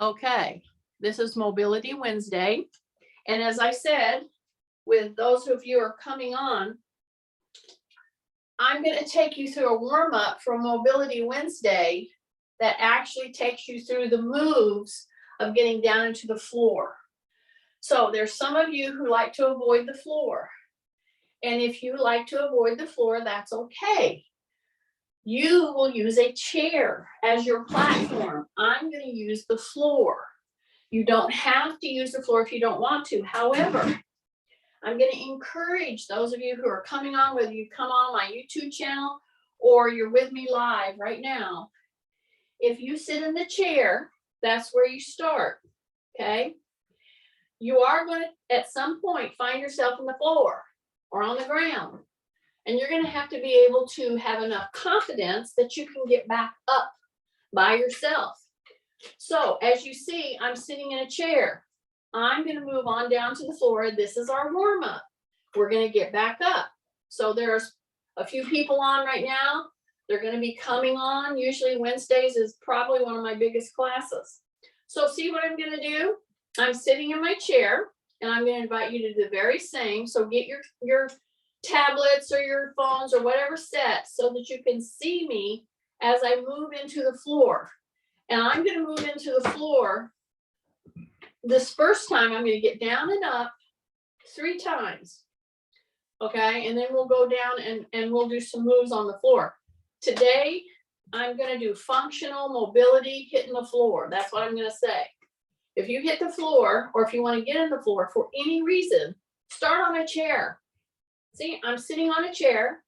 Okay, this is Mobility Wednesday. And as I said, with those of you who are coming on, I'm going to take you through a warm up for Mobility Wednesday that actually takes you through the moves of getting down into the floor. So there's some of you who like to avoid the floor. And if you like to avoid the floor, that's okay. You will use a chair as your platform. I'm going to use the floor. You don't have to use the floor if you don't want to. However, I'm going to encourage those of you who are coming on, whether you come on my YouTube channel or you're with me live right now. If you sit in the chair, that's where you start, okay? You are going to, at some point, find yourself on the floor or on the ground. And you're going to have to be able to have enough confidence that you can get back up by yourself. So as you see, I'm sitting in a chair. I'm going to move on down to the floor. This is our warm up. We're going to get back up. So there's a few people on right now. They're going to be coming on. Usually Wednesdays is probably one of my biggest classes. So see what I'm going to do? I'm sitting in my chair and I'm going to invite you to do the very same. So get your tablets or your phones or whatever set so that you can see me as I move into the floor. And I'm going to move into the floor. This first time, I'm going to get down and up 3 times. Okay, and then we'll go down and we'll do some moves on the floor. Today, I'm going to do functional mobility hitting the floor. That's what I'm going to say. If you hit the floor, or if you want to get in the floor for any reason, start on a chair. See, I'm sitting on a chair.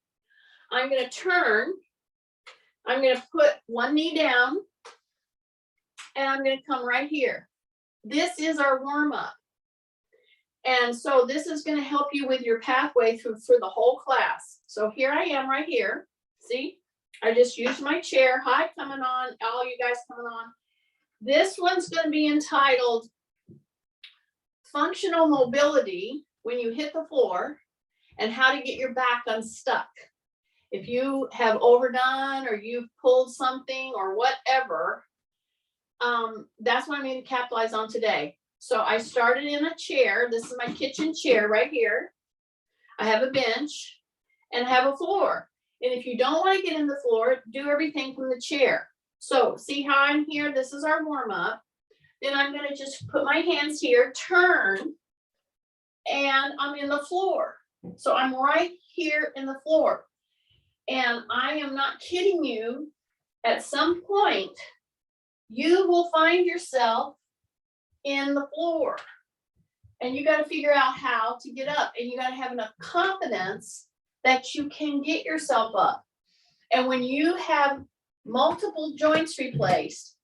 I'm going to turn. I'm going to put one knee down. And I'm going to come right here. This is our warm up. And so this is going to help you with your pathway through for the whole class. So here I am right here. See, I just used my chair. Hi, coming on, all you guys coming on. This one's going to be entitled Functional Mobility when you hit the floor and how to get your back unstuck. If you have overdone or you've pulled something or whatever, that's what I'm going to capitalize on today. So I started in a chair. This is my kitchen chair right here. I have a bench and I have a floor. And if you don't want to get in the floor, do everything from the chair. So see how I'm here? This is our warm up. Then I'm going to just put my hands here, turn, and I'm in the floor. So I'm right here in the floor. And I am not kidding you. At some point, you will find yourself in the floor. And you got to figure out how to get up. And you got to have enough confidence that you can get yourself up. And when you have multiple joints replaced,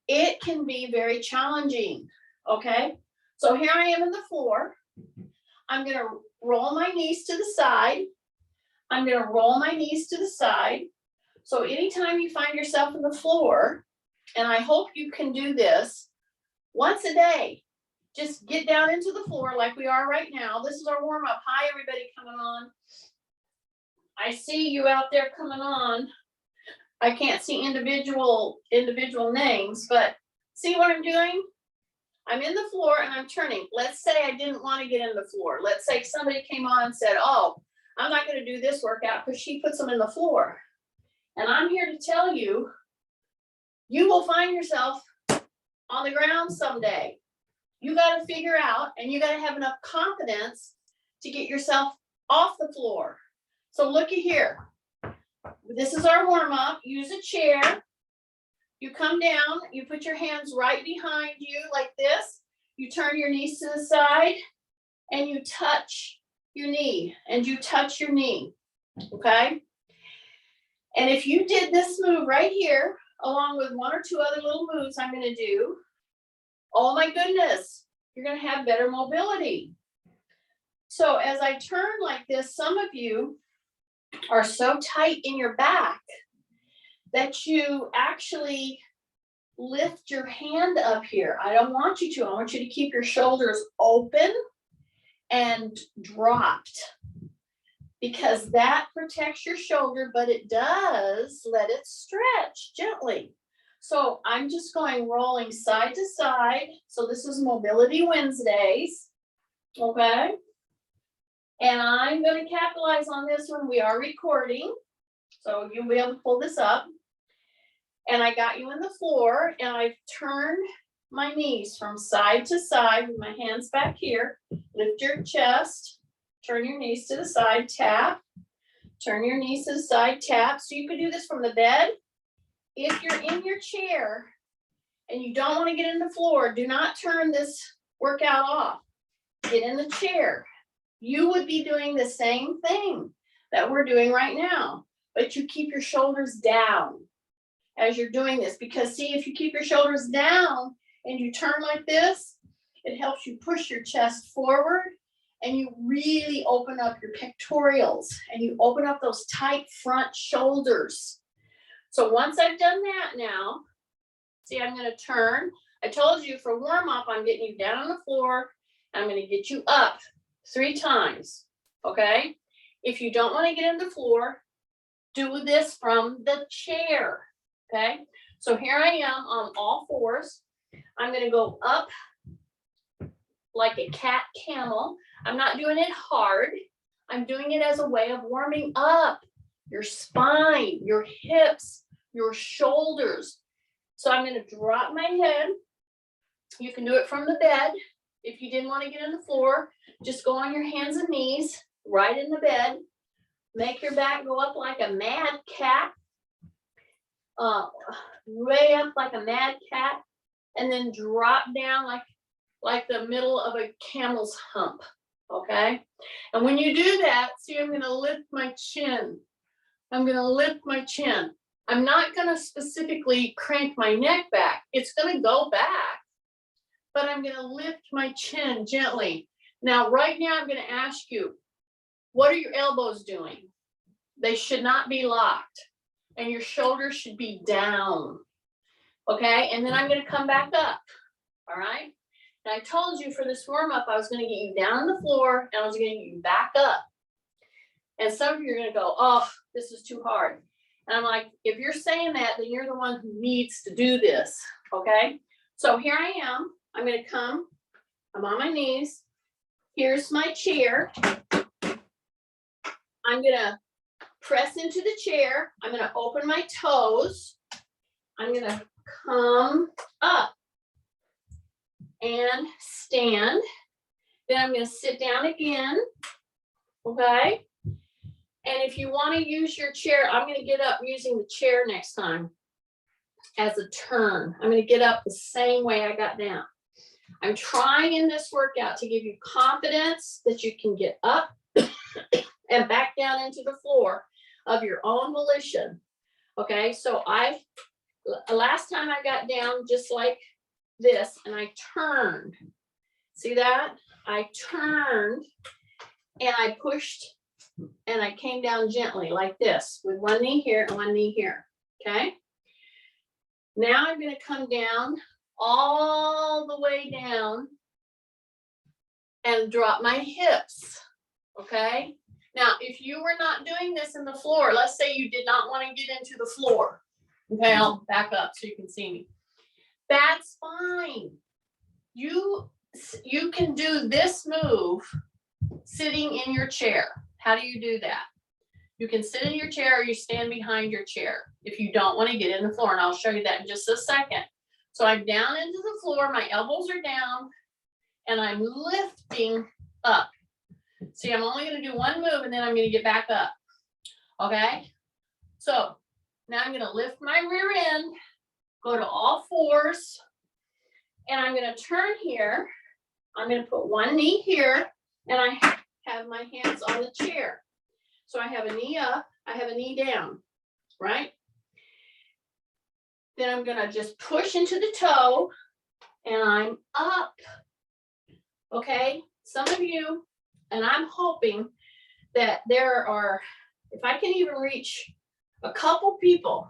it can be very challenging. Okay? So here I am in the floor. I'm going to roll my knees to the side. I'm going to roll my knees to the side. So anytime you find yourself in the floor, and I hope you can do this once a day, just get down into the floor like we are right now. This is our warm up. Hi, everybody coming on. I see you out there coming on. I can't see individual names, but see what I'm doing? I'm in the floor and I'm turning. Let's say I didn't want to get in the floor. Let's say somebody came on and said, oh, I'm not going to do this workout because she puts them in the floor. And I'm here to tell you, you will find yourself on the ground someday. You got to figure out, and you got to have enough confidence to get yourself off the floor. So looky here. This is our warm up. Use a chair. You come down, you put your hands right behind you like this. You turn your knees to the side and you touch your knee and you touch your knee. Okay? And if you did this move right here, along with 1 or 2 other little moves I'm going to do, oh my goodness, you're going to have better mobility. So as I turn like this, some of you are so tight in your back that you actually lift your hand up here. I don't want you to. I want you to keep your shoulders open and dropped, because that protects your shoulder, but it does let it stretch gently. So I'm just going rolling side to side. So this is Mobility Wednesdays, okay? And I'm gonna capitalize on this one. We are recording, so you'll be able to pull this up. And I got you in the floor, and I've turned my knees from side to side with my hands back here. Lift your chest, turn your knees to the side, tap. Turn your knees to the side, tap. So you can do this from the bed. If you're in your chair and you don't want to get in the floor, do not turn this workout off. Get in the chair. You would be doing the same thing that we're doing right now, but you keep your shoulders down as you're doing this, because see, if you keep your shoulders down and you turn like this, it helps you push your chest forward and you really open up your pectorals and you open up those tight front shoulders. So once I've done that now, see, I'm going to turn. I told you for warm up, I'm getting you down on the floor. I'm going to get you up 3 times, okay? If you don't want to get in the floor, do this from the chair, okay? So here I am on all fours. I'm going to go up like a cat camel. I'm not doing it hard. I'm doing it as a way of warming up your spine, your hips, your shoulders. So I'm going to drop my head. You can do it from the bed. If you didn't want to get on the floor, just go on your hands and knees right in the bed. Make your back go up like a mad cat. Way up like a mad cat. And then drop down like the middle of a camel's hump. Okay? And when you do that, see, I'm going to lift my chin. I'm going to lift my chin. I'm not going to specifically crank my neck back. It's going to go back, but I'm going to lift my chin gently. Now, right now, I'm going to ask you, what are your elbows doing? They should not be locked, and your shoulders should be down. Okay, and then I'm going to come back up. All right. And I told you for this warm up, I was going to get you down on the floor, and I was going to get you back up. And some of you are going to go, oh, this is too hard. And I'm like, if you're saying that, then you're the one who needs to do this, okay? So here I am. I'm going to come. I'm on my knees. Here's my chair. I'm going to press into the chair. I'm going to open my toes. I'm going to come up and stand. Then I'm going to sit down again, okay? And if you want to use your chair, I'm going to get up using the chair next time as a turn. I'm going to get up the same way I got down. I'm trying in this workout to give you confidence that you can get up and back down into the floor of your own volition. Okay, so last time I got down just like this and I turned. See that? I turned and I pushed and I came down gently like this with one knee here and one knee here, okay? Now I'm going to come down all the way down and drop my hips, okay? Now, if you were not doing this in the floor, let's say you did not want to get into the floor, okay? I'll back up so you can see me. That's fine. You can do this move sitting in your chair. How do you do that? You can sit in your chair or you stand behind your chair if you don't want to get in the floor, and I'll show you that in just a second. So I'm down into the floor, my elbows are down, and I'm lifting up. See, I'm only going to do one move, and then I'm going to get back up, okay? So now I'm going to lift my rear end, go to all fours, and I'm going to turn here. I'm going to put one knee here, and I have my hands on the chair. So I have a knee up, I have a knee down, right? Then I'm going to just push into the toe and I'm up. Okay, some of you, and I'm hoping that there are, if I can even reach a couple people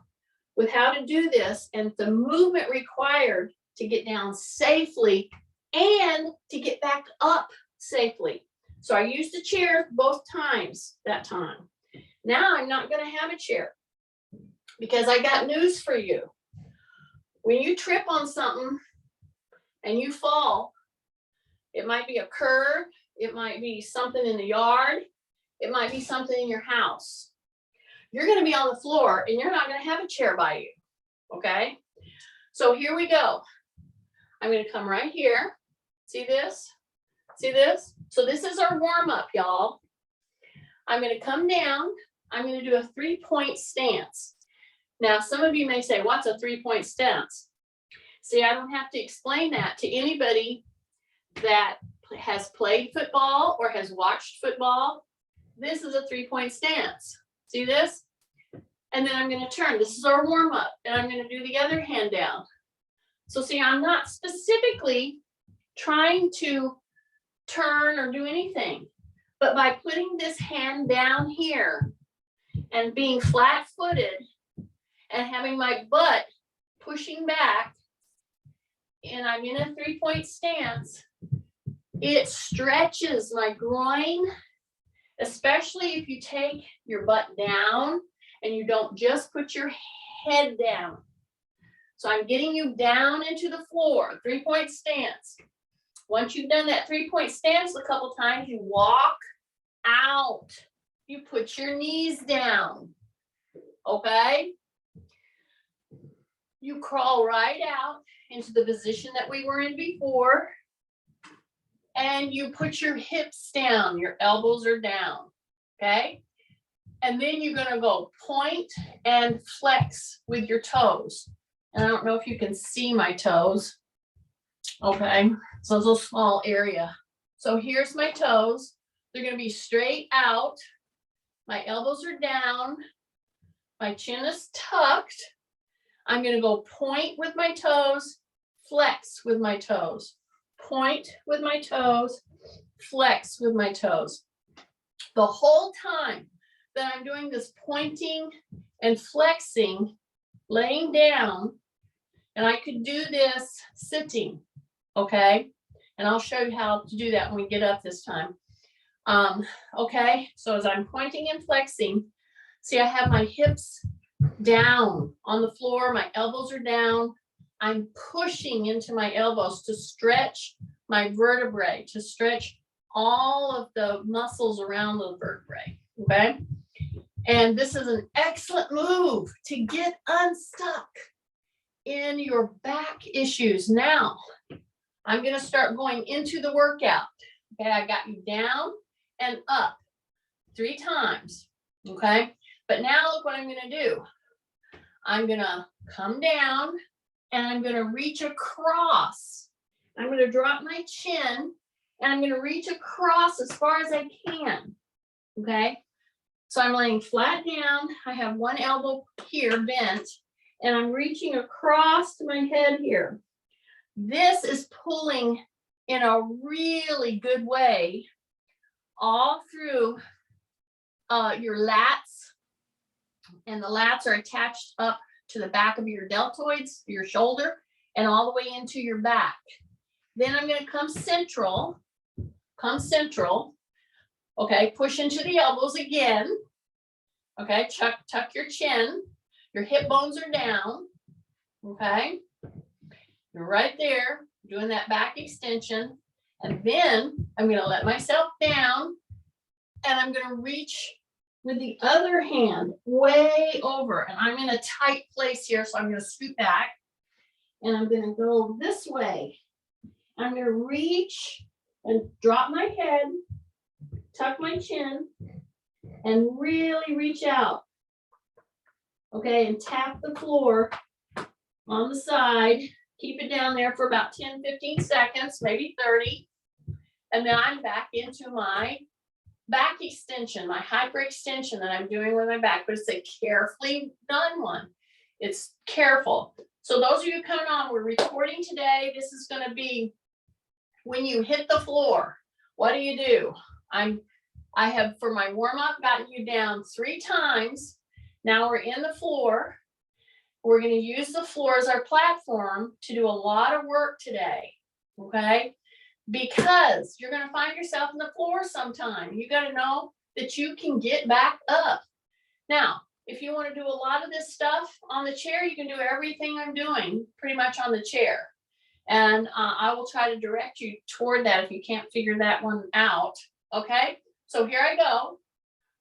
with how to do this and the movement required to get down safely and to get back up safely. So I used a chair both times that time. Now I'm not going to have a chair because I got news for you. when you trip on something and you fall, it might be a curb, it might be something in the yard, it might be something in your house. You're going to be on the floor and you're not going to have a chair by you. Okay? So here we go. I'm going to come right here. See this? See this? So this is our warm up, y'all. I'm going to come down. I'm going to do a 3-point stance. Now, some of you may say, what's a 3-point stance? See, I don't have to explain that to anybody that has played football or has watched football. This is a 3-point stance. See this? And then I'm going to turn. This is our warm up. And I'm going to do the other hand down. So see, I'm not specifically trying to turn or do anything. But by putting this hand down here and being flat-footed and having my butt pushing back, and I'm in a 3-point stance, it stretches my groin, especially if you take your butt down and you don't just put your head down. So I'm getting you down into the floor, 3-point stance. Once you've done that 3-point stance a couple times, you walk out. You put your knees down, okay? You crawl right out into the position that we were in before, and you put your hips down, your elbows are down, okay? And then you're gonna go point and flex with your toes. And I don't know if you can see my toes, okay? So it's a small area. So here's my toes. They're gonna be straight out. My elbows are down. My chin is tucked. I'm gonna go point with my toes, flex with my toes. Point with my toes, flex with my toes. The whole time that I'm doing this pointing and flexing, laying down, and I could do this sitting, okay? And I'll show you how to do that when we get up this time. Okay, so as I'm pointing and flexing, see, I have my hips down on the floor, my elbows are down. I'm pushing into my elbows to stretch my vertebrae, to stretch all of the muscles around the vertebrae, okay? And this is an excellent move to get unstuck in your back issues. Now, I'm gonna start going into the workout. Okay, I got you down and up 3 times, okay? But now look what I'm gonna do. I'm gonna come down and I'm gonna reach across. I'm gonna drop my chin and I'm gonna reach across as far as I can, okay? So I'm laying flat down. I have one elbow here bent and I'm reaching across to my head here. This is pulling in a really good way all through your lats, and the lats are attached up to the back of your deltoids, your shoulder, and all the way into your back. Then I'm going to come central, okay, push into the elbows again, okay, tuck your chin, your hip bones are down, okay, you're right there, doing that back extension, and then I'm going to let myself down, and I'm going to reach with the other hand way over, and I'm in a tight place here, so I'm going to scoot back, and I'm going to go this way. I'm going to reach and drop my head, tuck my chin, and really reach out, okay, and tap the floor on the side. Keep it down there for about 10-15 seconds, maybe 30, and then I'm back into my back extension, my hyperextension that I'm doing with my back, but it's a carefully done one. It's careful. So those of you coming on, we're recording today. This is going to be when you hit the floor. What do? I have, for my warm-up, gotten you down 3 times. Now we're in the floor. We're going to use the floor as our platform to do a lot of work today, okay? Because you're going to find yourself on the floor sometime. You got to know that you can get back up. Now, If you want to do a lot of this stuff on the chair, you can do everything I'm doing pretty much on the chair. And I will try to direct you toward that if you can't figure that one out. Okay, so here I go.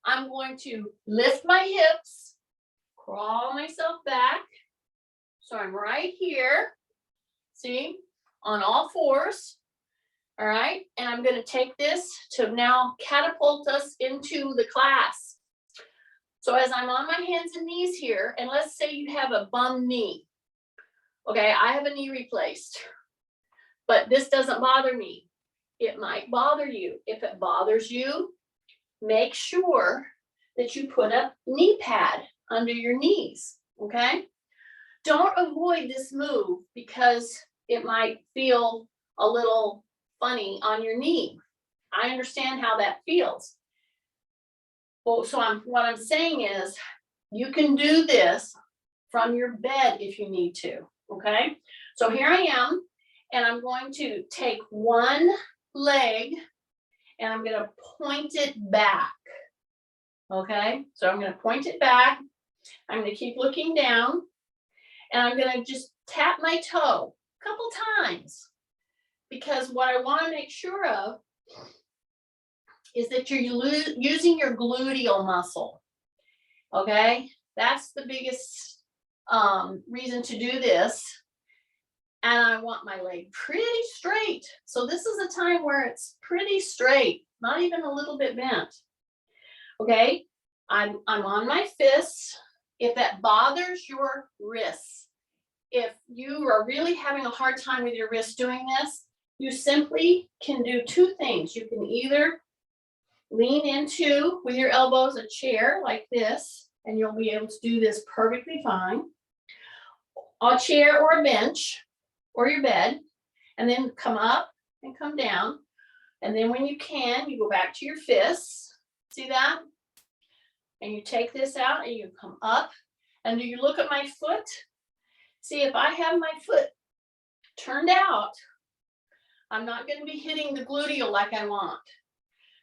I'm going to lift my hips, crawl myself back. So I'm right here, see, on all fours. All right, and I'm going to take this to now catapult us into the class. So as I'm on my hands and knees here, and let's say you have a bum knee. Okay, I have a knee replaced, but this doesn't bother me. It might bother you. If it bothers you, make sure that you put a knee pad under your knees, okay? Don't avoid this move because it might feel a little funny on your knee. I understand how that feels. Well, so what I'm saying is you can do this from your bed if you need to, okay? So here I am, and I'm going to take one leg and I'm gonna point it back, okay? So I'm gonna point it back. I'm gonna keep looking down, and I'm gonna just tap my toe a couple times, because what I wanna make sure of is that you're using your gluteal muscle, okay? That's the biggest reason to do this. And I want my leg pretty straight. So this is a time where it's pretty straight, not even a little bit bent. Okay, I'm on my fists. If that bothers your wrists, if you are really having a hard time with your wrists doing this, you simply can do two things. You can either lean into, with your elbows, a chair like this, and you'll be able to do this perfectly fine. A chair or a bench or your bed, and then come up and come down. And then when you can, you go back to your fists. See that? And you take this out and you come up. And do you look at my foot? See, if I have my foot turned out, I'm not going to be hitting the gluteal like I want.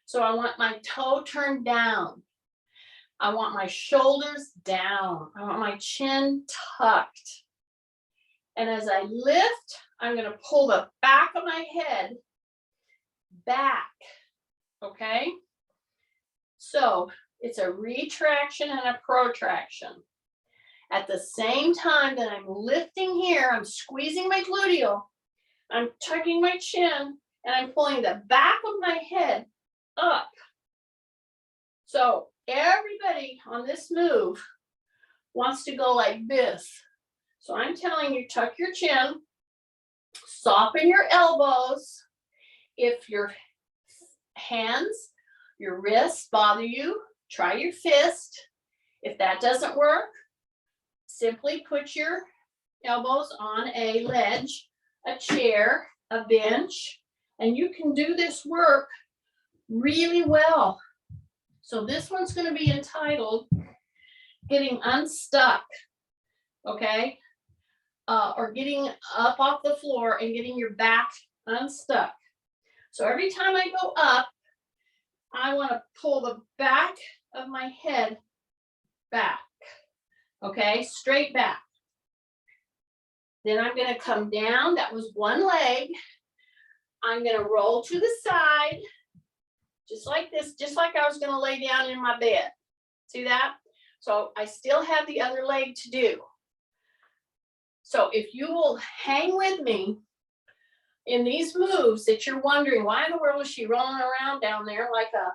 So I want my toe turned down. I want my shoulders down. I want my chin tucked. And as I lift, I'm going to pull the back of my head back, okay? So it's a retraction and a protraction. At the same time that I'm lifting here, I'm squeezing my gluteal, I'm tucking my chin, and I'm pulling the back of my head up. So everybody on this move wants to go like this. So I'm telling you, tuck your chin, soften your elbows. If your hands, your wrists bother you, try your fist. If that doesn't work, simply put your elbows on a ledge, a chair, a bench, and you can do this work really well. So this one's going to be entitled Getting Unstuck, okay? Or getting up off the floor and getting your back unstuck. So every time I go up, I want to pull the back of my head back, okay? Straight back. Then I'm going to come down. That was one leg. I'm going to roll to the side, just like this, just like I was going to lay down in my bed. See that? So I still have the other leg to do. So if you will hang with me in these moves that you're wondering, why in the world is she rolling around down there like a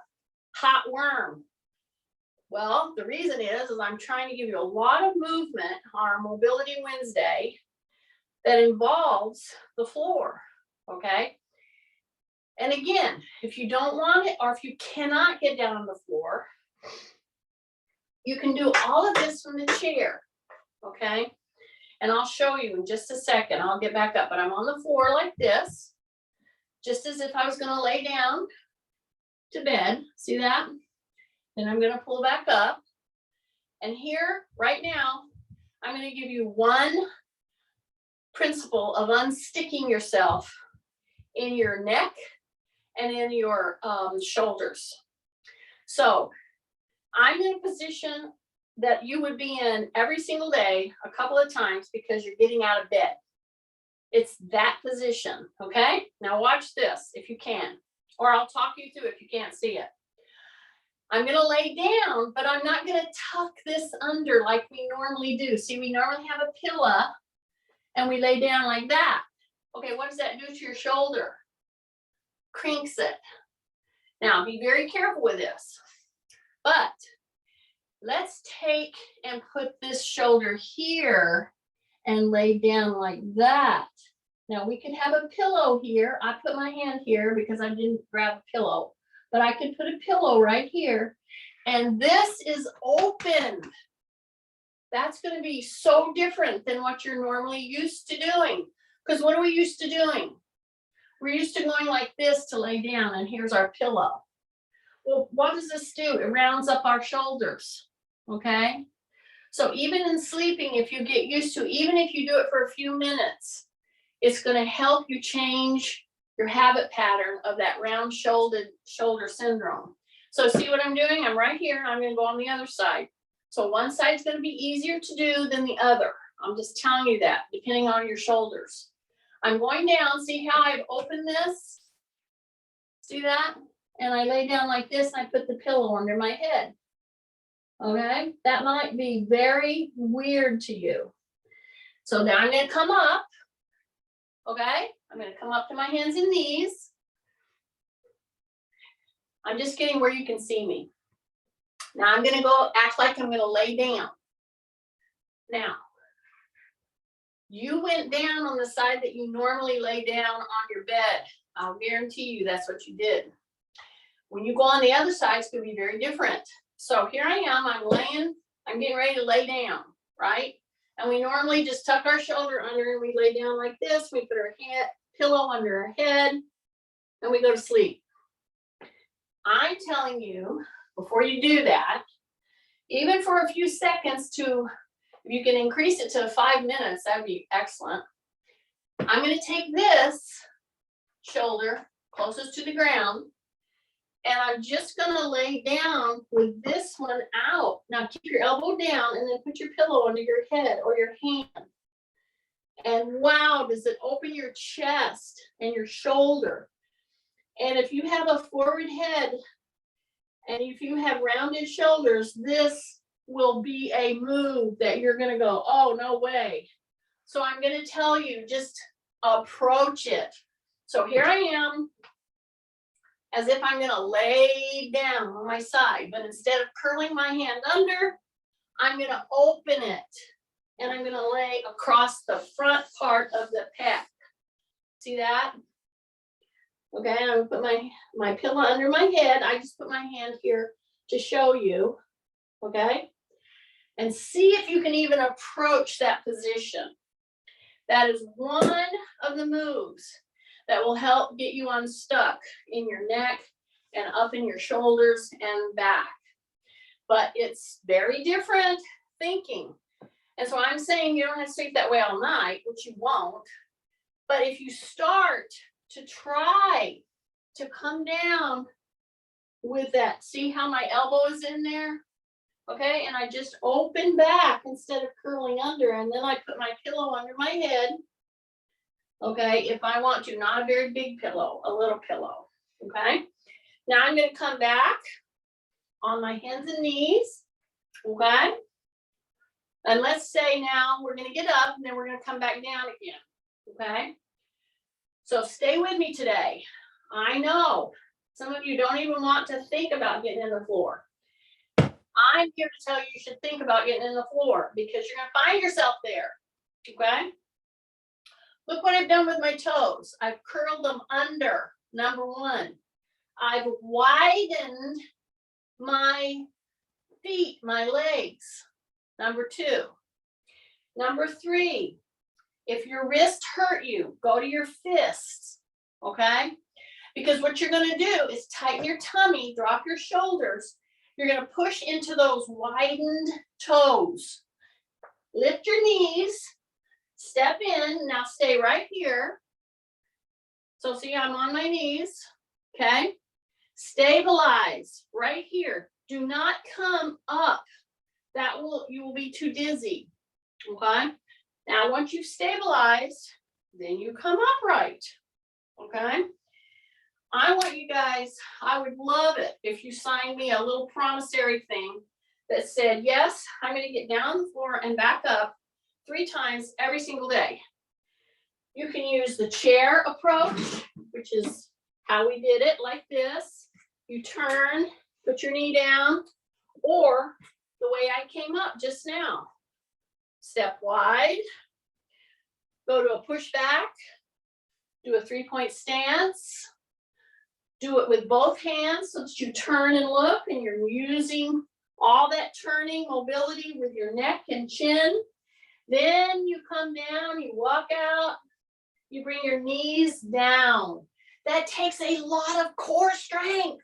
hot worm? Well, the reason is I'm trying to give you a lot of movement on our Mobility Wednesday that involves the floor, okay? And again, if you don't want it, or if you cannot get down on the floor, you can do all of this from the chair, okay? And I'll show you in just a second. I'll get back up, but I'm on the floor like this, just as if I was going to lay down to bed. See that? Then I'm going to pull back up. And here, right now, I'm going to give you one principle of unsticking yourself in your neck and in your shoulders. So I'm in a position that you would be in every single day, a couple of times, because you're getting out of bed. It's that position, okay? Now watch this if you can, or I'll talk you through if you can't see it. I'm gonna lay down, but I'm not gonna tuck this under like we normally do. See, we normally have a pillow and we lay down like that. Okay, what does that do to your shoulder? Crinks it. Now, be very careful with this. But let's take and put this shoulder here and lay down like that. Now, we could have a pillow here. I put my hand here because I didn't grab a pillow. But I could put a pillow right here. And this is open. That's going to be so different than what you're normally used to doing. Because what are we used to doing? We're used to going like this to lay down, and here's our pillow. Well, what does this do? It rounds up our shoulders, okay? So even in sleeping, if you get used to, even if you do it for a few minutes, it's going to help you change your habit pattern of that round-shouldered shoulder syndrome. So see what I'm doing? I'm right here, and I'm going to go on the other side. So one side's going to be easier to do than the other. I'm just telling you that, depending on your shoulders. I'm going down. See how I've opened this? See that? And I lay down like this, and I put the pillow under my head. Okay? That might be very weird to you. So now I'm going to come up. Okay? I'm going to come up to my hands and knees. I'm just getting where you can see me. Now I'm going to go act like I'm going to lay down. Now, you went down on the side that you normally lay down on your bed. I'll guarantee you that's what you did. When you go on the other side, it's going to be very different. So here I am, I'm getting ready to lay down, right? And we normally just tuck our shoulder under and we lay down like this. We put our pillow under our head and we go to sleep. I'm telling you, before you do that, even for a few seconds if you can increase it to 5 minutes, that'd be excellent. I'm going to take this shoulder closest to the ground, and I'm just going to lay down with this one out. Now keep your elbow down and then put your pillow under your head or your hand. And wow, does it open your chest and your shoulder. And if you have a forward head and if you have rounded shoulders, this will be a move that you're going to go, oh, no way. So I'm going to tell you, just approach it. So here I am, as if I'm going to lay down on my side, but instead of curling my hand under, I'm going to open it, and I'm going to lay across the front part of the pec. See that? Okay, I'm going to put my pillow under my head. I just put my hand here to show you, okay? And see if you can even approach that position. That is one of the moves that will help get you unstuck in your neck and up in your shoulders and back. But it's very different thinking. And so I'm saying you don't have to sleep that way all night, which you won't. But if you start to try to come down with that, see how my elbow is in there? Okay, and I just open back instead of curling under, and then I put my pillow under my head. Okay, if I want to, not a very big pillow, a little pillow. Okay, now I'm going to come back on my hands and knees. Okay, and let's say now we're going to get up and then we're going to come back down again. Okay, so stay with me today. I know some of you don't even want to think about getting in the floor. I'm here to tell you you should think about getting in the floor because you're going to find yourself there. Okay. Look what I've done with my toes. I've curled them under, number one. I've widened my feet, my legs, number two. Number three, if your wrist hurt you, go to your fists, okay? Because what you're going to do is tighten your tummy, drop your shoulders. You're going to push into those widened toes. Lift your knees. Step in. Now stay right here. So see, I'm on my knees. Okay. Stabilize right here. Do not come up you will be too dizzy. Okay. Now, once you've stabilized, then you come upright. Okay. I want you guys, I would love it if you signed me a little promissory thing that said, yes, I'm going to get down on the floor and back up 3 times every single day. You can use the chair approach, which is how we did it, like this. You turn, put your knee down, or the way I came up just now. Step wide, go to a push back, do a 3-point stance, do it with both hands so that you turn and look and you're using all that turning mobility with your neck and chin. Then you come down, you walk out, you bring your knees down. That takes a lot of core strength.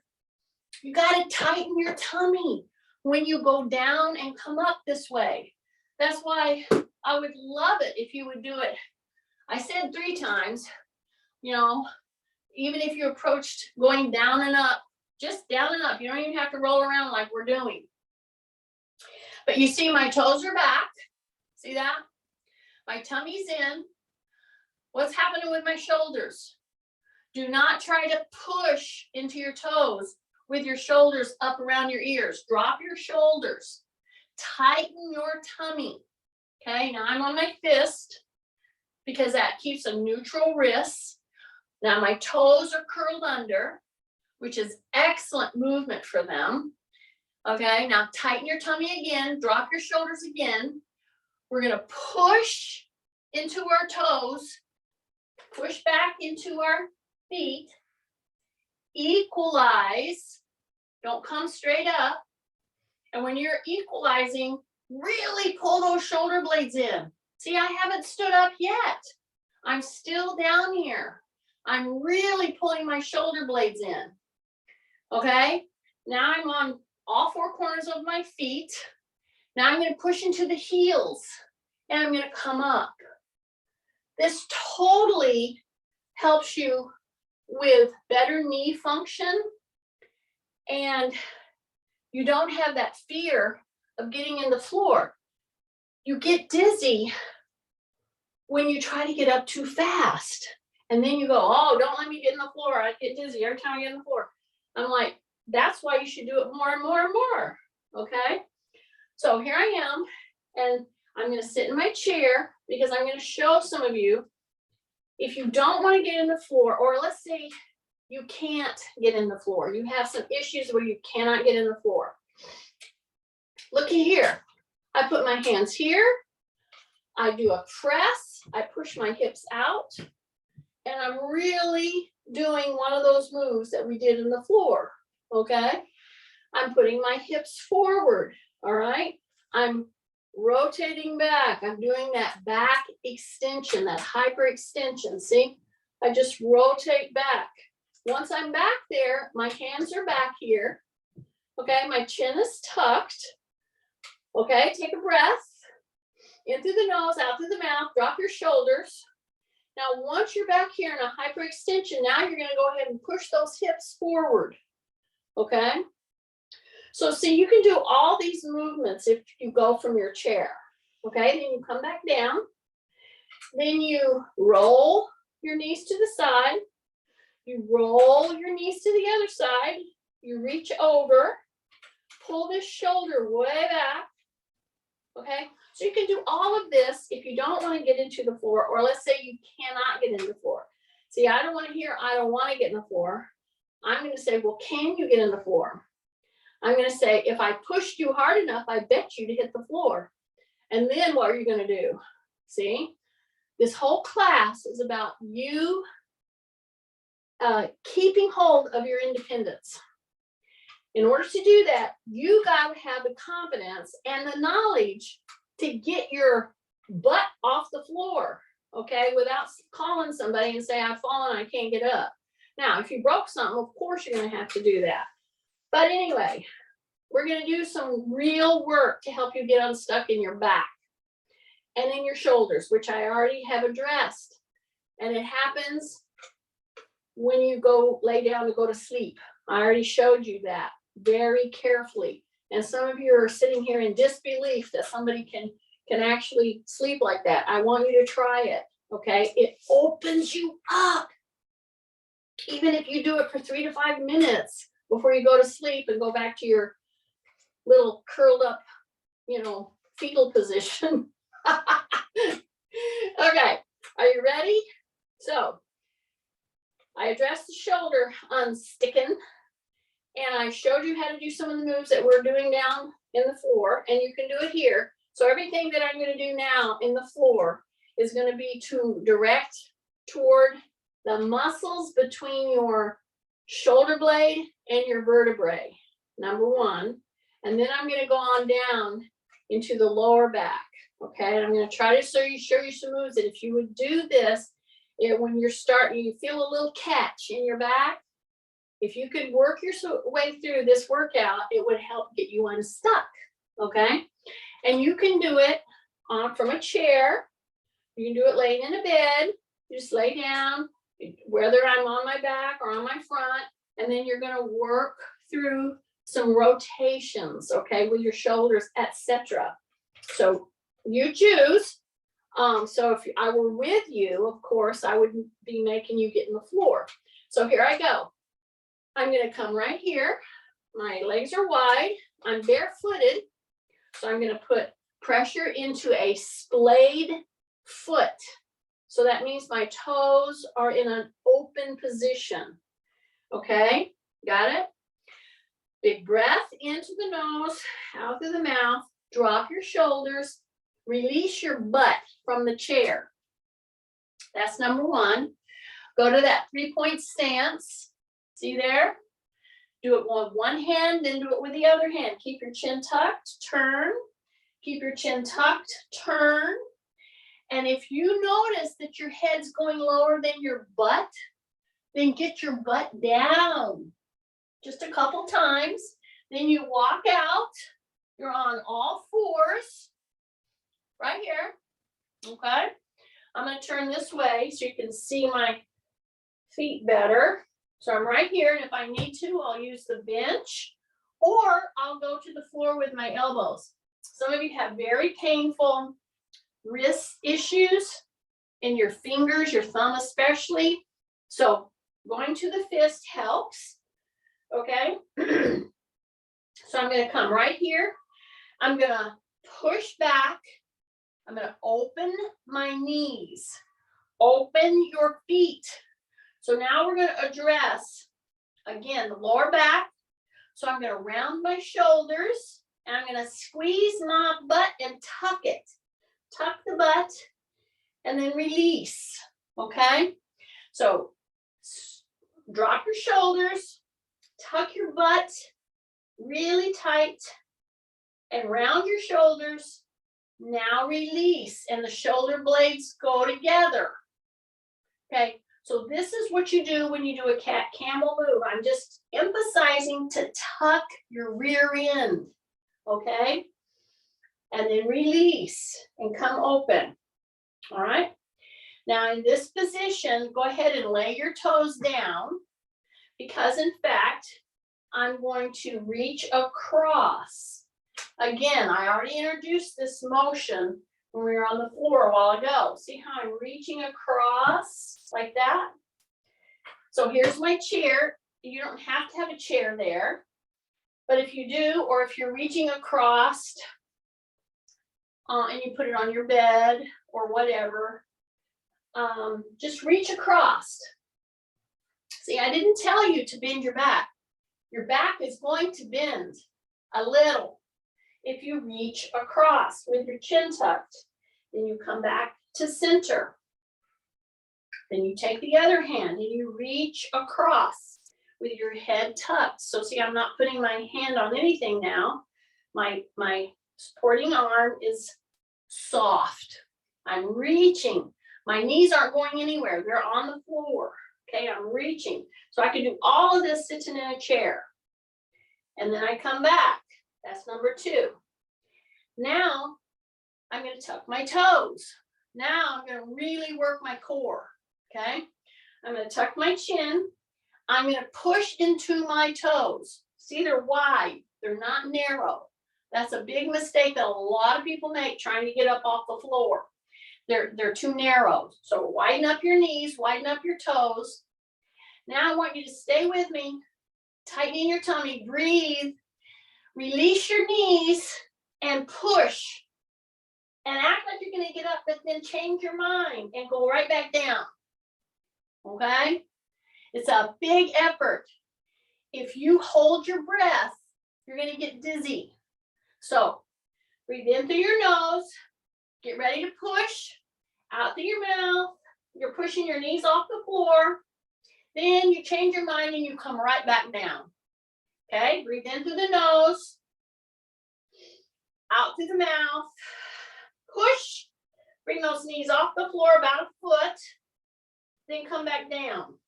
You got to tighten your tummy when you go down and come up this way. That's why I would love it if you would do it. I said 3 times, you know, even if you approached going down and up, just down and up. You don't even have to roll around like we're doing. But you see my toes are back. See that? My tummy's in. What's happening with my shoulders? Do not try to push into your toes with your shoulders up around your ears. Drop your shoulders. Tighten your tummy. Okay, now I'm on my fist because that keeps a neutral wrist. Now my toes are curled under, which is excellent movement for them. Okay, now tighten your tummy again. Drop your shoulders again. We're going to push into our toes. Push back into our feet. Equalize. Don't come straight up. And when you're equalizing, really pull those shoulder blades in. See, I haven't stood up yet. I'm still down here. I'm really pulling my shoulder blades in. Okay, now I'm on all 4 corners of my feet. Now I'm going to push into the heels and I'm going to come up. This totally helps you with better knee function, and you don't have that fear of getting in the floor. You get dizzy when you try to get up too fast. And then you go, oh, don't let me get in the floor. I get dizzy every time I get in the floor. I'm like, that's why you should do it more and more and more. Okay. So here I am, and I'm going to sit in my chair because I'm going to show some of you, if you don't want to get in the floor, or let's say you can't get in the floor, you have some issues where you cannot get in the floor. Looky here. I put my hands here. I do a press. I push my hips out. And I'm really doing one of those moves that we did in the floor. Okay. I'm putting my hips forward. All right. I'm rotating back. I'm doing that back extension, that hyper extension. See, I just rotate back. Once I'm back there, my hands are back here. Okay. My chin is tucked. Okay. Take a breath in through the nose, out through the mouth, drop your shoulders. Now, once you're back here in a hyperextension, now you're going to go ahead and push those hips forward. Okay. So see, you can do all these movements if you go from your chair. Okay. Then you come back down. Then you roll your knees to the side. You roll your knees to the other side. You reach over, pull this shoulder way back. Okay. So you can do all of this if you don't want to get into the floor, or let's say you cannot get in the floor. See, I don't want to hear, I don't want to get in the floor. I'm going to say, well, can you get in the floor? I'm going to say, if I pushed you hard enough, I bet you to hit the floor. And then what are you going to do? See, this whole class is about you keeping hold of your independence. In order to do that, you got to have the confidence and the knowledge to get your butt off the floor, okay, without calling somebody and say, I've fallen, I can't get up. Now, if you broke something, of course you're going to have to do that. But anyway, we're going to do some real work to help you get unstuck in your back and in your shoulders, which I already have addressed. And it happens when you go lay down to go to sleep. I already showed you that very carefully. And some of you are sitting here in disbelief that somebody can actually sleep like that. I want you to try it, okay? It opens you up. Even if you do it for 3 to 5 minutes before you go to sleep and go back to your little curled up, fetal position. Okay, are you ready? So I addressed the shoulder unsticking, and I showed you how to do some of the moves that we're doing down in the floor, and you can do it here. So everything that I'm going to do now in the floor is going to be to direct toward the muscles between your shoulder blade and your vertebrae, number one. And then I'm going to go on down into the lower back, okay? And I'm going to try to show you some moves that if you would do this, when you're starting, you feel a little catch in your back. If you could work your way through this workout, it would help get you unstuck, okay? And you can do it from a chair. You can do it laying in a bed. You just lay down, whether I'm on my back or on my front, and then you're going to work through some rotations, okay, with your shoulders, etc. So you choose. So if I were with you, of course, I wouldn't be making you get in the floor. So here I go. I'm going to come right here. My legs are wide. I'm barefooted. So I'm going to put pressure into a splayed foot. So that means my toes are in an open position. Okay, got it? Big breath into the nose, out through the mouth. Drop your shoulders. Release your butt from the chair. That's number one. Go to that 3-point stance. See there? Do it with one hand, then do it with the other hand. Keep your chin tucked, turn. Keep your chin tucked, turn. And if you notice that your head's going lower than your butt, then get your butt down. Just a couple times. Then you walk out. You're on all fours. Right here. Okay. I'm going to turn this way so you can see my feet better. So I'm right here, and if I need to, I'll use the bench, or I'll go to the floor with my elbows. Some of you have very painful wrist issues in your fingers, your thumb especially. So going to the fist helps. Okay. So I'm going to come right here. I'm going to push back. I'm going to open my knees. Open your feet. So now we're going to address, again, the lower back. So I'm going to round my shoulders, and I'm going to squeeze my butt and tuck it. Tuck the butt, and then release, okay? So drop your shoulders, tuck your butt really tight, and round your shoulders. Now release, and the shoulder blades go together, okay? So this is what you do when you do a cat camel move. I'm just emphasizing to tuck your rear end, okay? And then release and come open, all right? Now in this position, go ahead and lay your toes down, because in fact, I'm going to reach across. Again, I already introduced this motion when we were on the floor a while ago. See how I'm reaching across like that? So here's my chair. You don't have to have a chair there, but if you do, or if you're reaching across and you put it on your bed or whatever, just reach across. See, I didn't tell you to bend your back. Your back is going to bend a little if you reach across with your chin tucked. Then you come back to center. Then you take the other hand and you reach across with your head tucked. So see, I'm not putting my hand on anything now. My supporting arm is soft. I'm reaching. My knees aren't going anywhere. They're on the floor. Okay, I'm reaching. So I can do all of this sitting in a chair. And then I come back. That's number 2. Now, I'm going to tuck my toes. Now, I'm going to really work my core. Okay, I'm going to tuck my chin. I'm going to push into my toes. See, they're wide. They're not narrow. That's a big mistake that a lot of people make trying to get up off the floor. They're too narrow. So widen up your knees, widen up your toes. Now I want you to stay with me. Tighten your tummy, breathe, release your knees, and push. And act like you're gonna get up, but then change your mind and go right back down. Okay? It's a big effort. If you hold your breath, you're gonna get dizzy. So breathe in through your nose, get ready to push out through your mouth. You're pushing your knees off the floor. Then you change your mind and you come right back down. Okay, breathe in through the nose, out through the mouth, push, bring those knees off the floor about a foot, then come back down.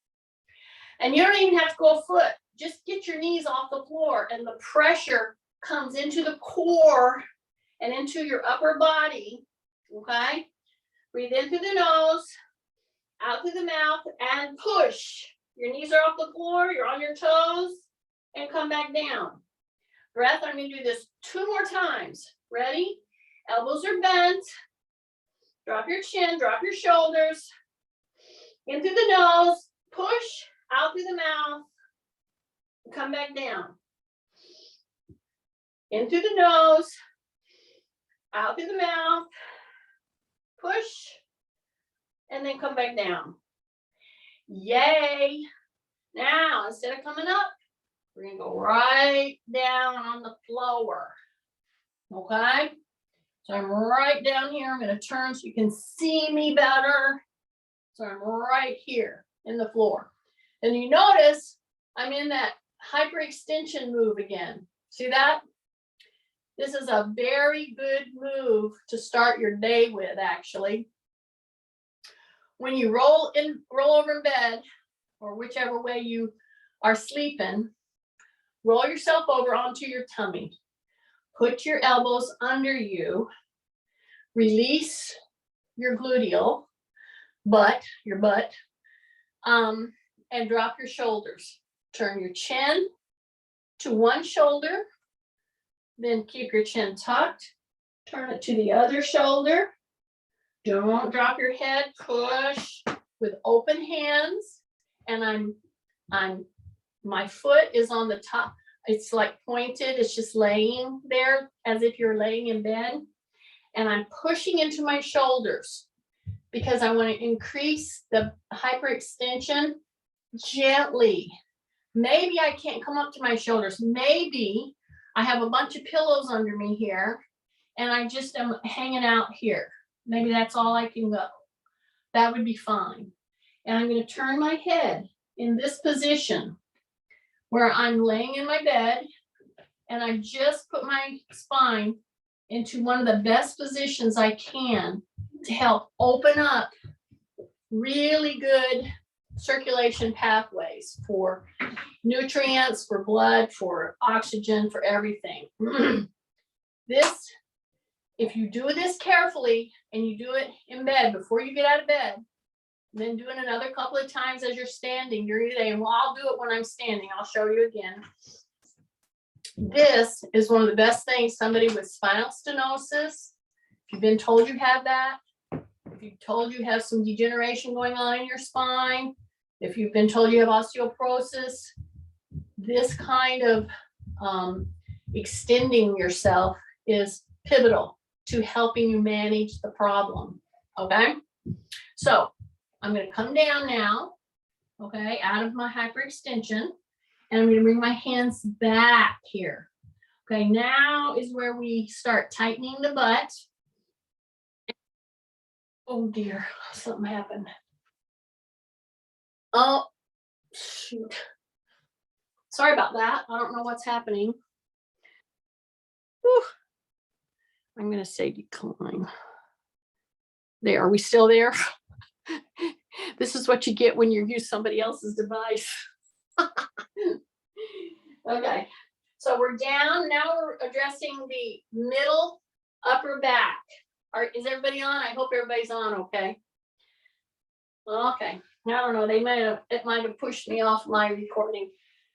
And you don't even have to go a foot, just get your knees off the floor and the pressure comes into the core and into your upper body, okay? Breathe in through the nose, out through the mouth, and push. Your knees are off the floor, you're on your toes, and come back down. Breath, I'm gonna do this 2 more times. Ready? Elbows are bent. Drop your chin, drop your shoulders. In through the nose, push, out through the mouth, come back down. In through the nose, out through the mouth, push, and then come back down. Yay. Now, instead of coming up, we're gonna go right down on the floor. Okay? So I'm right down here. I'm gonna turn so you can see me better. So I'm right here in the floor. And you notice I'm in that hyperextension move again. See that? This is a very good move to start your day with, actually. When you roll over in bed, or whichever way you are sleeping, roll yourself over onto your tummy. Put your elbows under you. Release your gluteal, your butt, and drop your shoulders. Turn your chin to one shoulder, then keep your chin tucked. Turn it to the other shoulder. Don't drop your head. Push with open hands. And my foot is on the top. It's like pointed. It's just laying there as if you're laying in bed. And I'm pushing into my shoulders because I want to increase the hyperextension gently. Maybe I can't come up to my shoulders. Maybe I have a bunch of pillows under me here and I just am hanging out here. Maybe that's all I can go. That would be fine. And I'm going to turn my head in this position where I'm laying in my bed and I just put my spine into one of the best positions I can to help open up really good circulation pathways for nutrients, for blood, for oxygen, for everything. If you do this carefully and you do it in bed before you get out of bed, then do it another couple of times as you're standing during the day. Well, I'll do it when I'm standing. I'll show you again. This is one of the best things. Somebody with spinal stenosis, if you've been told you have that, if you've told you have some degeneration going on in your spine, if you've been told you have osteoporosis, this kind of extending yourself is pivotal to helping you manage the problem. Okay, so I'm going to come down now, okay, out of my hyperextension, and I'm going to bring my hands back here. Okay, now is where we start tightening the butt. Oh dear, something happened. Oh, shoot. Sorry about that. I don't know what's happening. Whew. I'm going to say decline. There, are we still there? This is what you get when you use somebody else's device. Okay, so we're down. Now we're addressing the middle upper back. Is everybody on? I hope everybody's on, okay? Okay, I don't know, it might have pushed me off my recording.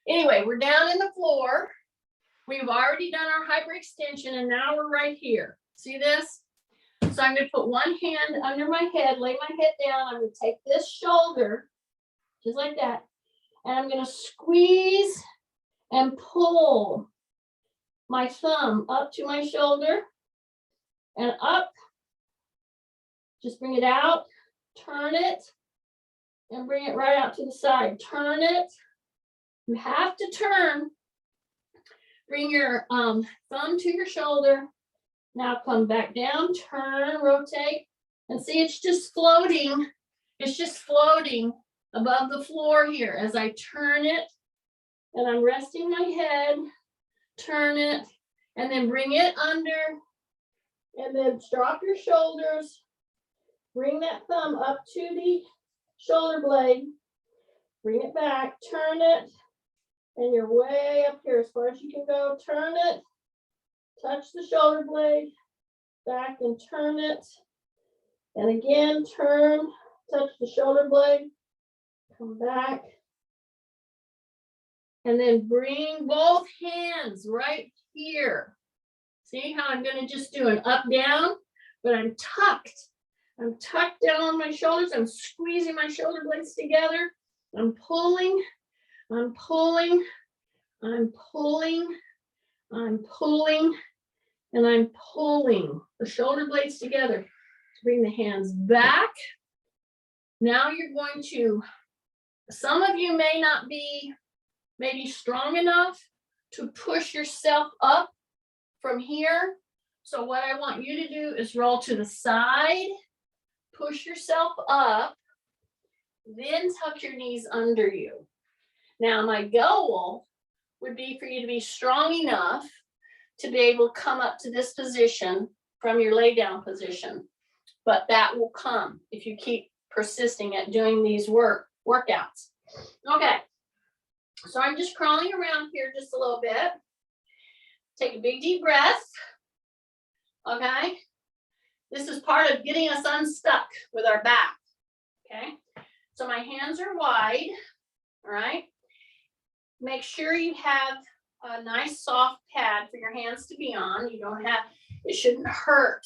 Anyway, we're down in the floor. We've already done our hyperextension and now we're right here. See this? So I'm going to put one hand under my head, lay my head down. I'm going to take this shoulder, just like that. And I'm going to squeeze and pull my thumb up to my shoulder and up. Just bring it out, turn it, and bring it right out to the side. Turn it. You have to turn. Bring your thumb to your shoulder. Now come back down, turn, rotate, and see it's just floating. It's just floating above the floor here as I turn it, and I'm resting my head, turn it, and then bring it under, and then drop your shoulders, bring that thumb up to the shoulder blade, bring it back, turn it, and you're way up here as far as you can go. Turn it, touch the shoulder blade, back and turn it. And again, turn, touch the shoulder blade, come back. And then bring both hands right here. See how I'm going to just do an up, down, but I'm tucked. I'm tucked down on my shoulders. I'm squeezing my shoulder blades together. I'm pulling. I'm pulling, I'm pulling, I'm pulling, and I'm pulling the shoulder blades together to bring the hands back. Now you're going to, some of you may not be maybe strong enough to push yourself up from here. So what I want you to do is roll to the side, push yourself up, then tuck your knees under you. Now, my goal would be for you to be strong enough to be able to come up to this position from your lay down position. But that will come if you keep persisting at doing these workouts. Okay, so I'm just crawling around here just a little bit. Take a big deep breath. Okay, this is part of getting us unstuck with our back. Okay, so my hands are wide. All right. Make sure you have a nice soft pad for your hands to be on. You don't have, it shouldn't hurt.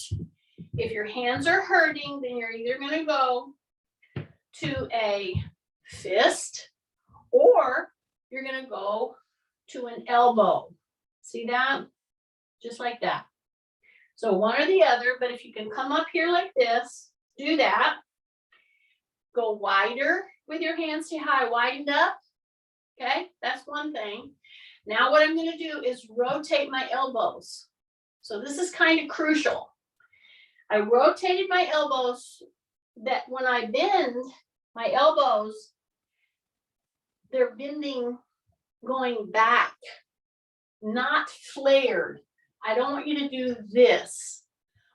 If your hands are hurting, then you're either going to go to a fist or you're going to go to an elbow. See that? Just like that. So one or the other, but if you can come up here like this, do that. Go wider with your hands. See how I widened up? Okay, that's one thing. Now what I'm going to do is rotate my elbows. So this is kind of crucial. I rotated my elbows that when I bend my elbows, they're bending going back, not flared. I don't want you to do this.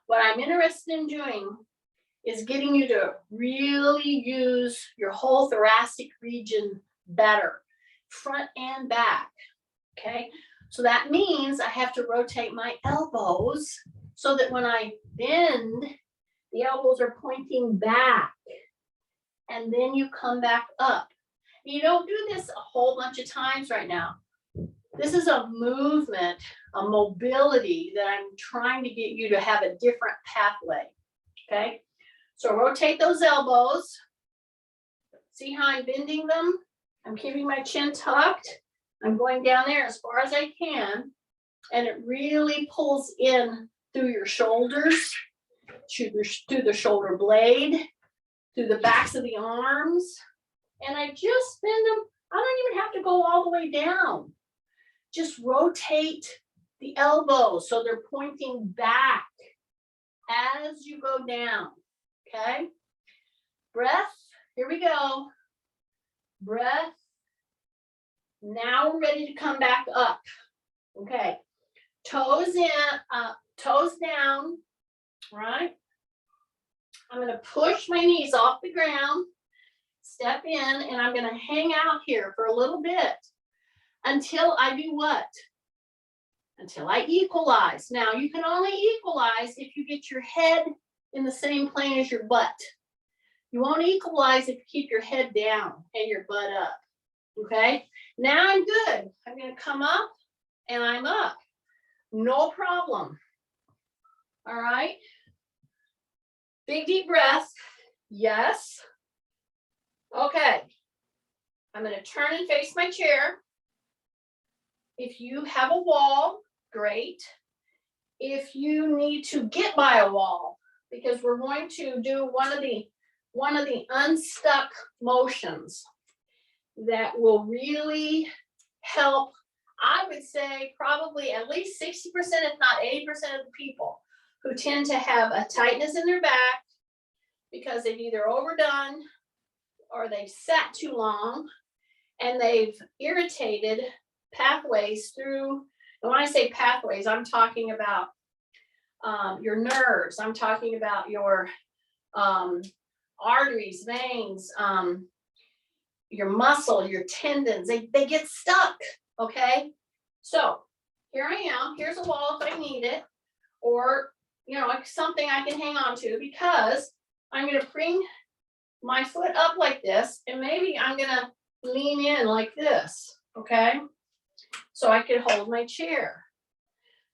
What I'm interested in doing is getting you to really use your whole thoracic region better, front and back. Okay, so that means I have to rotate my elbows so that when I bend, the elbows are pointing back, and then you come back up. You don't do this a whole bunch of times right now. This is a movement, a mobility that I'm trying to get you to have a different pathway. Okay, so rotate those elbows. See how I'm bending them? I'm keeping my chin tucked. I'm going down there as far as I can, and it really pulls in through your shoulders, through the shoulder blade, through the backs of the arms, and I just bend them. I don't even have to go all the way down. Just rotate the elbows so they're pointing back as you go down. Okay, breath. Here we go. Breath. Now we're ready to come back up. Okay, toes in, toes down, right? I'm going to push my knees off the ground, step in, and I'm going to hang out here for a little bit until I do what? Until I equalize. Now, you can only equalize if you get your head in the same plane as your butt. You won't equalize if you keep your head down and your butt up. Okay, now I'm good. I'm going to come up and I'm up. No problem. All right. Big deep breath. Yes. Okay. I'm going to turn and face my chair. If you have a wall, great. If you need to get by a wall, because we're going to do one of the unstuck motions that will really help. I would say probably at least 60%, if not 80% of the people who tend to have a tightness in their back because they've either overdone or they've sat too long and they've irritated pathways through. And when I say pathways, I'm talking about your nerves. I'm talking about your arteries, veins, your muscle, your tendons. They get stuck. Okay. So here I am. Here's a wall if I need it, or something I can hang on to, because I'm going to bring my foot up like this, and maybe I'm going to lean in like this. Okay. So I can hold my chair.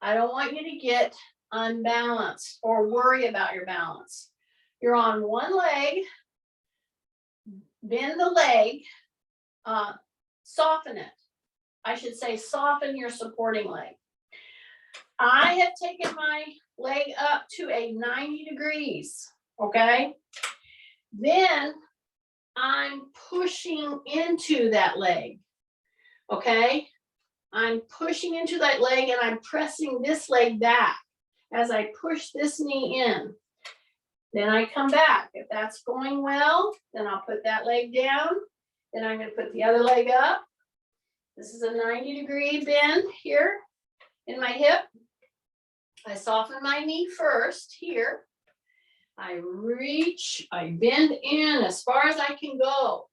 I don't want you to get unbalanced or worry about your balance. You're on one leg, bend the leg, soften it. I should say soften your supporting leg. I have taken my leg up to a 90 degrees, okay? Then I'm pushing into that leg, okay? I'm pushing into that leg and I'm pressing this leg back as I push this knee in. Then I come back. If that's going well, then I'll put that leg down. Then I'm going to put the other leg up. This is a 90-degree bend here in my hip. I soften my knee first here. I reach, I bend in as far as I can go.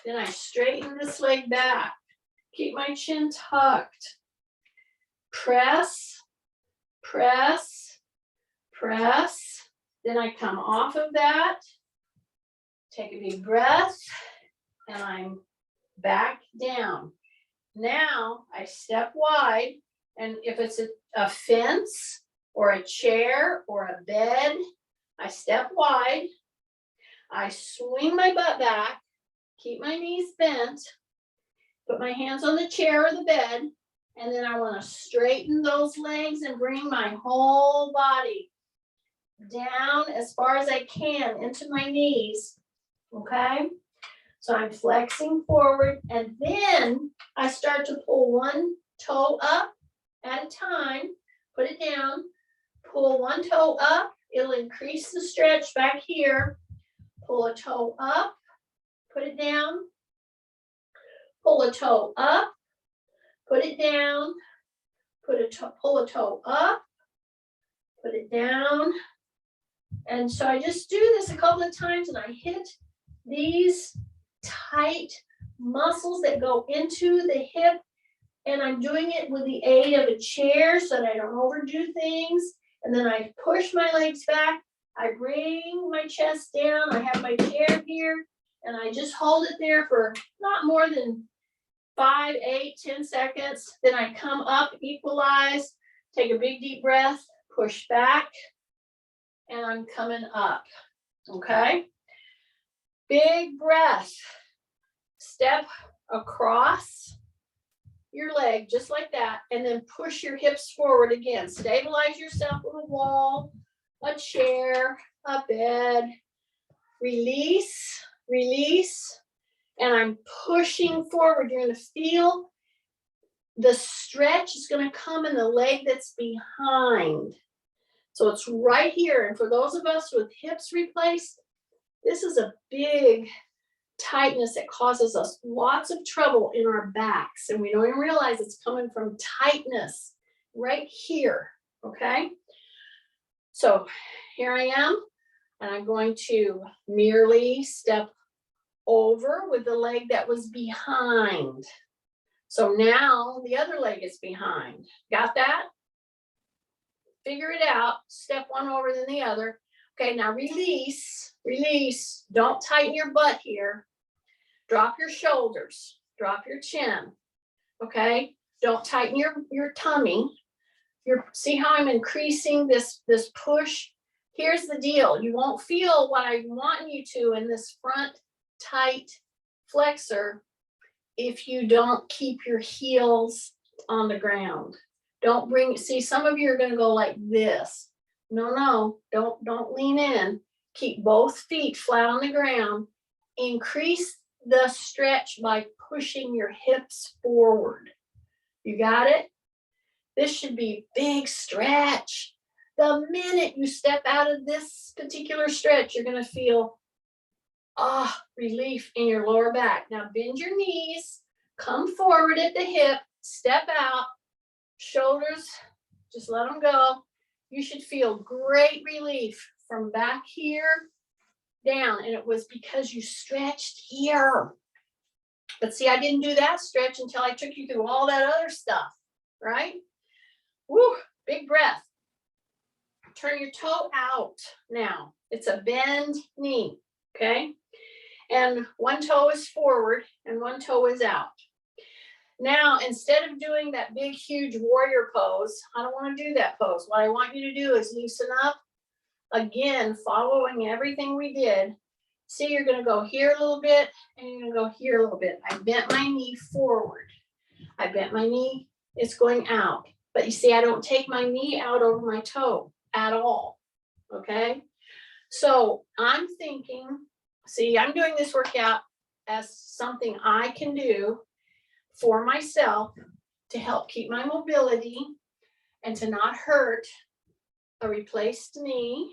Then I straighten this leg back. Keep my chin tucked. Press, press, press. Then I come off of that. Take a big breath. And I'm back down. Now I step wide, and if it's a fence or a chair or a bed, I step wide. I swing my butt back, keep my knees bent, put my hands on the chair or the bed, and then I want to straighten those legs and bring my whole body down as far as I can into my knees, okay? So I'm flexing forward, and then I start to pull one toe up at a time, put it down, pull one toe up, it'll increase the stretch back here, pull a toe up, put it down, pull a toe up, put it down, pull a toe up, put it down. And so I just do this a couple of times, and I hit these tight muscles that go into the hip, and I'm doing it with the aid of a chair so that I don't overdo things. And then I push my legs back, I bring my chest down, I have my chair here, and I just hold it there for not more than 5, 8, 10 seconds. Then I come up, equalize, take a big deep breath, push back, and I'm coming up, okay? Big breath. Step across your leg just like that, and then push your hips forward again. Stabilize yourself with a wall, a chair, a bed. Release, release, and I'm pushing forward. You're going to feel the stretch is going to come in the leg that's behind. So it's right here. And for those of us with hips replaced, this is a big tightness that causes us lots of trouble in our backs, and we don't even realize it's coming from tightness right here, okay? So here I am, and I'm going to merely step over with the leg that was behind. So now the other leg is behind. Got that? Figure it out. Step one over than the other. Okay, now release, release. Don't tighten your butt here. Drop your shoulders, drop your chin, okay? Don't tighten your tummy. See how I'm increasing this push? Here's the deal. You won't feel what I want you to in this front tight flexor if you don't keep your heels on the ground. Don't see, some of you are going to go like this. No, don't lean in. Keep both feet flat on the ground. Increase the stretch by pushing your hips forward. You got it? This should be big stretch. The minute you step out of this particular stretch, you're going to feel relief in your lower back. Now bend your knees, come forward at the hip, step out, shoulders, just let them go. You should feel great relief from back here down. And it was because you stretched here. But see, I didn't do that stretch until I took you through all that other stuff, right? Woo, big breath. Turn your toe out now. It's a bend knee, okay? And one toe is forward and one toe is out. Now, instead of doing that big, huge warrior pose, I don't want to do that pose. What I want you to do is loosen up. Again, following everything we did. See, you're going to go here a little bit and you're going to go here a little bit. I bent my knee forward. I bent my knee. It's going out. But you see, I don't take my knee out over my toe at all. Okay? So I'm thinking, see, I'm doing this workout as something I can do for myself to help keep my mobility and to not hurt a replaced knee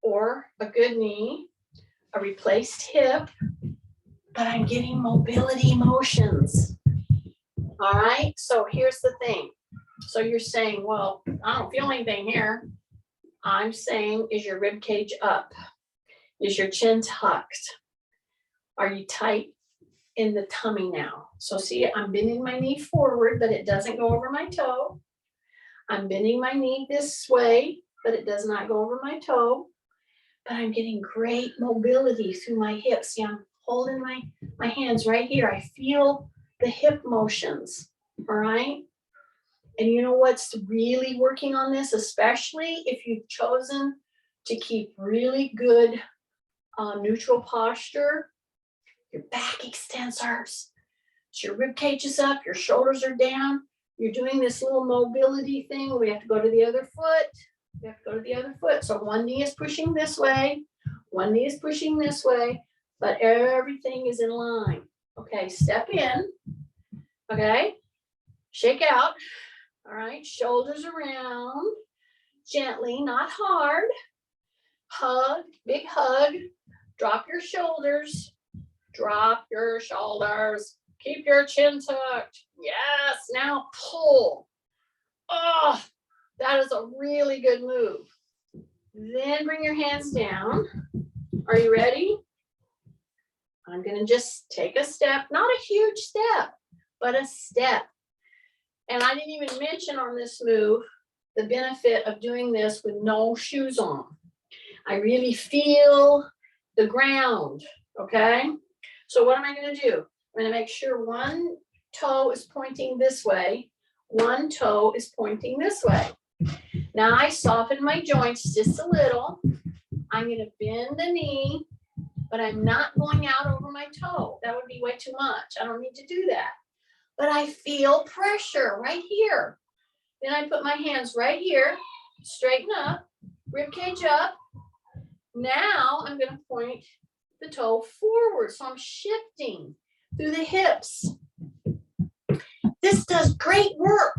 or a good knee, a replaced hip, but I'm getting mobility motions. All right, so here's the thing. So you're saying, well, I don't feel anything here. I'm saying, is your rib cage up? Is your chin tucked? Are you tight in the tummy now? So see, I'm bending my knee forward, but it doesn't go over my toe. I'm bending my knee this way, but it does not go over my toe. But I'm getting great mobility through my hips. See, I'm holding my hands right here. I feel the hip motions, all right? And you know what's really working on this, especially if you've chosen to keep really good neutral posture, your back extensors. So your rib cage is up, your shoulders are down. You're doing this little mobility thing. We have to go to the other foot. We have to go to the other foot. So one knee is pushing this way, one knee is pushing this way, but everything is in line. Okay, step in. Okay, shake out. All right, shoulders around, gently, not hard. Hug, big hug. Drop your shoulders. Drop your shoulders. Keep your chin tucked. Yes, now pull. Oh, that is a really good move. Then bring your hands down. Are you ready? I'm going to just take a step, not a huge step, but a step. And I didn't even mention on this move the benefit of doing this with no shoes on. I really feel the ground, okay? So what am I going to do? I'm going to make sure one toe is pointing this way, one toe is pointing this way. Now I soften my joints just a little. I'm going to bend the knee, but I'm not going out over my toe. That would be way too much. I don't need to do that. But I feel pressure right here. Then I put my hands right here, straighten up, rib cage up. Now I'm going to point the toe forward. So I'm shifting through the hips. This does great work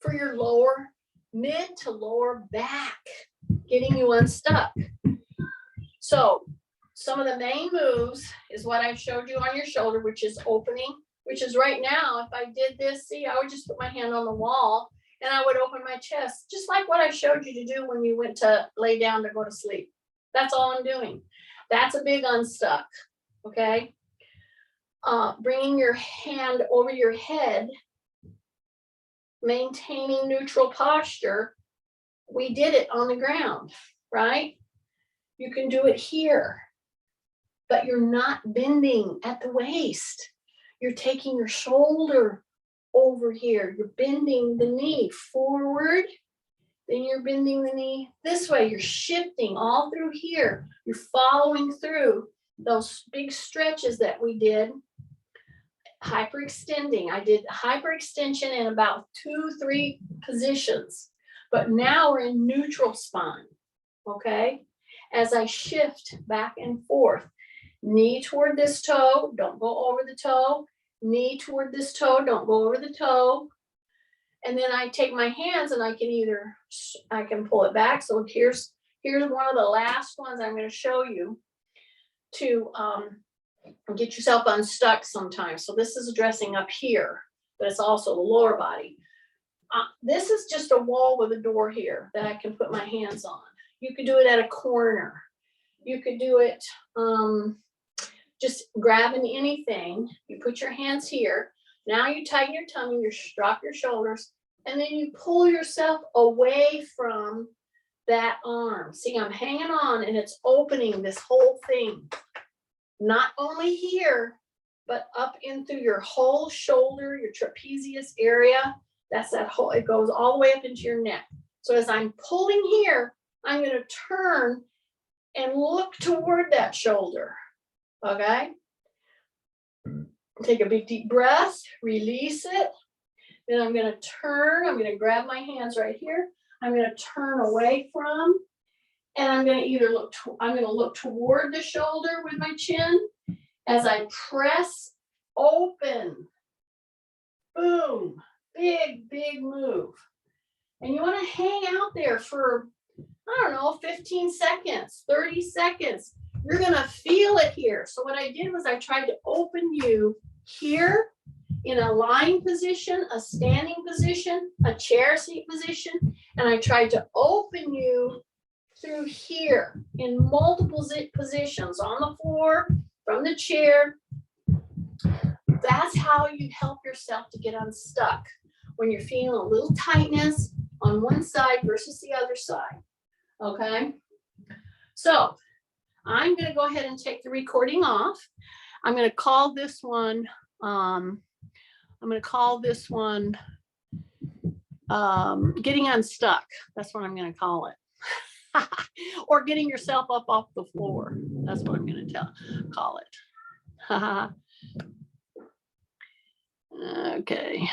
for your lower, mid to lower back, getting you unstuck. So some of the main moves is what I showed you on your shoulder, which is opening, which is right now, if I did this, see, I would just put my hand on the wall and I would open my chest, just like what I showed you to do when you went to lay down to go to sleep. That's all I'm doing. That's a big unstuck, okay? Bringing your hand over your head, maintaining neutral posture. We did it on the ground, right? You can do it here, but you're not bending at the waist. You're taking your shoulder over here. You're bending the knee forward, then you're bending the knee this way. You're shifting all through here. You're following through those big stretches that we did. Hyperextending. I did hyperextension in about 2-3 positions, but now we're in neutral spine, okay? As I shift back and forth, knee toward this toe, don't go over the toe, knee toward this toe, don't go over the toe. And then I take my hands and I can pull it back. So here's one of the last ones I'm going to show you to get yourself unstuck sometimes. So this is addressing up here, but it's also the lower body. This is just a wall with a door here that I can put my hands on. You could do it at a corner. You could do it just grabbing anything. You put your hands here. Now you tighten your tummy, you drop your shoulders, and then you pull yourself away from that arm. See, I'm hanging on and it's opening this whole thing. Not only here, but up in through your whole shoulder, your trapezius area. That's that whole, it goes all the way up into your neck. So as I'm pulling here, I'm going to turn and look toward that shoulder. Okay? Take a big deep breath, release it. Then I'm going to turn, I'm going to grab my hands right here. I'm going to turn away from, and I'm going to either look toward the shoulder with my chin as I press open. Boom. Big, big move. And you want to hang out there for, I don't know, 15 seconds, 30 seconds. You're going to feel it here. So what I did was I tried to open you here in a lying position, a standing position, a chair seat position, and I tried to open you through here in multiple positions on the floor, from the chair. That's how you help yourself to get unstuck when you're feeling a little tightness on one side versus the other side. Okay? So I'm going to go ahead and take the recording off. I'm going to call this one, Getting Unstuck. That's what I'm going to call it. Or getting yourself up off the floor. That's what I'm going to call it. Okay.